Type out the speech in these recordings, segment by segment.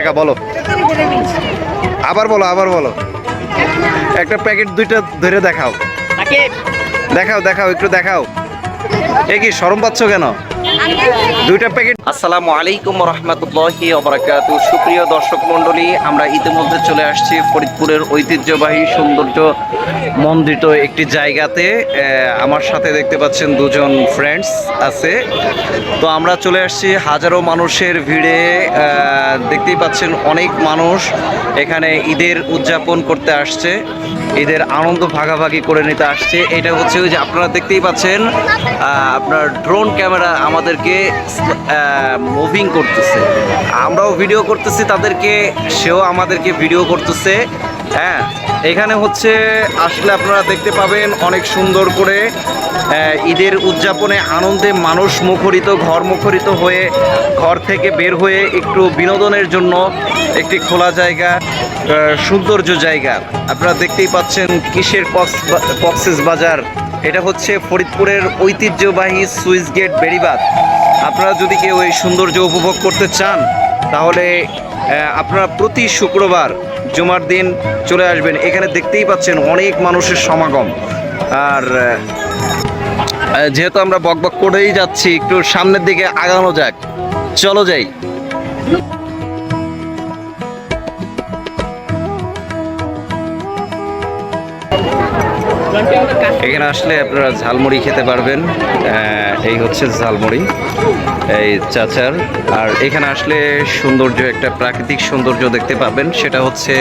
টাকা বলো, আবার বলো, আবার বলো। একটা প্যাকেট দুইটা ধরে দেখাও, দেখাও দেখাও, একটু দেখাও। এ কি শরম পাচ্ছ কেন? দুইটা প্যাকেট। আসসালামু আলাইকুম রহমতুল্লাহি ওয়া বারাকাতুহু। সুপ্রিয় দর্শক মণ্ডলী, আমরা ইতিমধ্যে চলে আসছি ফরিদপুরের ঐতিহ্যবাহী সৌন্দর্য মণ্ডিত একটি জায়গাতে। আমার সাথে দেখতে পাচ্ছেন দুজন ফ্রেন্ডস আছে। তো আমরা চলে আসছি হাজারো মানুষের ভিড়ে। দেখতেই পাচ্ছেন অনেক মানুষ এখানে ঈদের উদযাপন করতে আসছে, ঈদের আনন্দ ভাগাভাগি করে নিতে আসছে। এটা হচ্ছে ওই যে আপনারা দেখতেই পাচ্ছেন, আপনার ড্রোন ক্যামেরা আমাদেরকে মুভিং করতেছে, আমরাও ভিডিও করতেছি তাদেরকে, সেও আমাদেরকে ভিডিও করতেছে। হ্যাঁ, এখানে হচ্ছে আসলে আপনারা দেখতে পাবেন অনেক সুন্দর করে ঈদের উদযাপনে আনন্দে মানুষ মুখরিত, ঘর মুখরিত হয়ে, ঘর থেকে বের হয়ে একটু বিনোদনের জন্য একটি খোলা জায়গা, সৌন্দর্য জায়গা। আপনারা দেখতেই পাচ্ছেন কিসের কক্সেস বাজার। এটা হচ্ছে ফরিদপুরের ঐতিহ্যবাহী সুইচ গেট বেড়িবাঁধ। আপনারা যদি কেউ এই সৌন্দর্য উপভোগ করতে চান তাহলে আপনারা প্রতি শুক্রবার জুমার দিন চলে আসবেন। এখানে দেখতেই পাচ্ছেন অনেক মানুষের সমাগম। আর যেহেতু আমরা বকবক করেই যাচ্ছি, একটু সামনের দিকে আগানো যাক, চলো যাই। এখানে আসলে আপনারা ঝালমুড়ি খেতে পারবেন। এই হচ্ছে ঝালমুড়ি এই চাচার। আর এখানে আসলে সৌন্দর্য, একটা প্রাকৃতিক সৌন্দর্য দেখতে পাবেন। সেটা হচ্ছে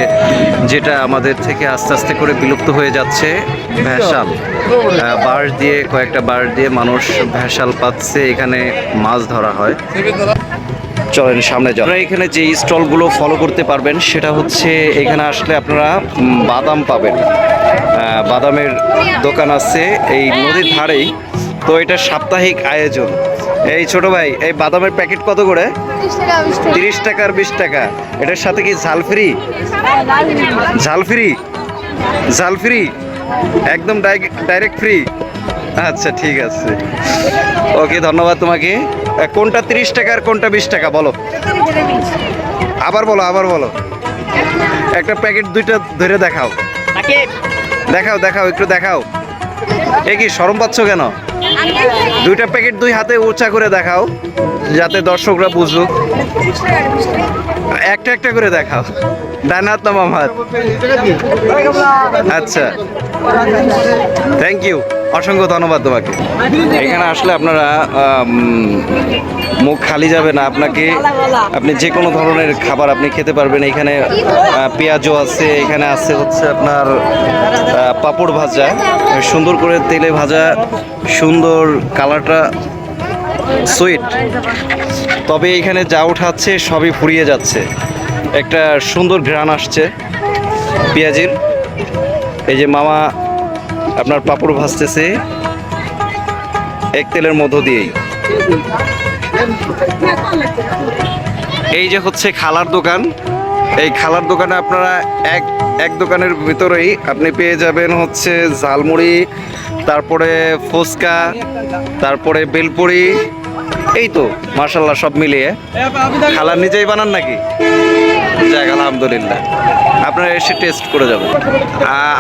যেটা আমাদের থেকে আস্তে আস্তে করে বিলুপ্ত হয়ে যাচ্ছে, ভ্যাসাল। বাঁশ দিয়ে, কয়েকটা বাঁশ দিয়ে মানুষ ভ্যাসাল পাচ্ছে, এখানে মাছ ধরা হয়। চলেন সামনে যান। আপনারা এখানে যে স্টলগুলো ফলো করতে পারবেন সেটা হচ্ছে এখানে আসলে আপনারা বাদাম পাবেন। বাদামের দোকান আছে এই নদীর ধারেই। তো এটা সাপ্তাহিক আয়োজন। এই ছোট ভাই, এই বাদামের প্যাকেট কত করে? 30 টাকা আর 20 টাকা। এটার সাথে কি ঝাল ফ্রি? ঝাল ফ্রি, ঝাল ফ্রি, একদম ডাইরেক্ট ফ্রি। আচ্ছা ঠিক আছে, ওকে, ধন্যবাদ তোমাকে। কোনটা 30 টাকা আর কোনটা 20 টাকা বলো, আবার বলো, আবার বলো। একটা প্যাকেট দুইটা ধরে দেখাও, দেখাও দেখাও, একটু দেখাও। এ কি শরম পাচ্ছ কেন? দুইটা প্যাকেট দুই হাতে উঁচা করে দেখাও যাতে দর্শকরা বুঝুক। একটা একটা করে দেখাও, ডান হাত না বাম হাত? আচ্ছা, থ্যাংক ইউ, অসংখ্য ধন্যবাদ তোমাকে। এখানে আসলে আপনারা মুখ খালি যাবে না, আপনি যে কোনো ধরনের খাবার আপনি খেতে পারবেন। এখানে পেঁয়াজও আছে, এখানে আছে হচ্ছে আপনার পাঁপড় ভাজা, সুন্দর করে তেলে ভাজা, সুন্দর কালারটা সুইট। তবে এখানে যা উঠাচ্ছে সবই ফুরিয়ে যাচ্ছে, একটা সুন্দর ঘ্রাণ আসছে পেঁয়াজের। এই যে মামা আপনার পাঁপড় ভাজতেছে এক তেলের মধ্য দিয়েই। এই যে হচ্ছে খালার দোকান। এই খালার দোকানে আপনারা এক দোকানের ভিতরেই আপনি পেয়ে যাবেন হচ্ছে ঝালমুড়ি, তারপরে ফুচকা, তারপরে বেলপুরি। এই তো মাশাআল্লাহ সব মিলিয়ে। খালা নিজেই বানান নাকি? যাক, আলহামদুলিল্লাহ, আপনারা এসে টেস্ট করে যাবেন।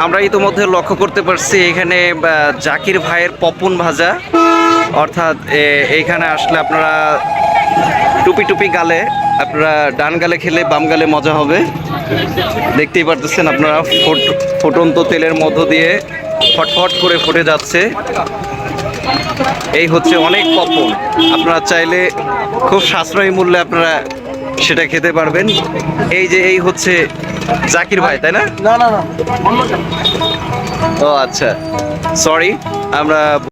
আমরা ইতিমধ্যে লক্ষ্য করতে পারছি এখানে জাকির ভাইয়ের পপন ভাজা, অর্থাৎ এইখানে আসলে আপনারা টুপি টুপি গালে, আপনারা ডান গালে খেলে বাম গালে মজা হবে। দেখতেই পারতেছেন আপনারা, ফুটন্ত তেলের মধ্য দিয়ে ফটফট করে ফুটে যাচ্ছে। এই হচ্ছে অনেক পপন, আপনারা চাইলে খুব সাশ্রয়ী মূল্যে আপনারা সেটা খেতে পারবেন। এই যে এই হচ্ছে জাকির ভাই, তাই না? ও আচ্ছা, সরি, আমরা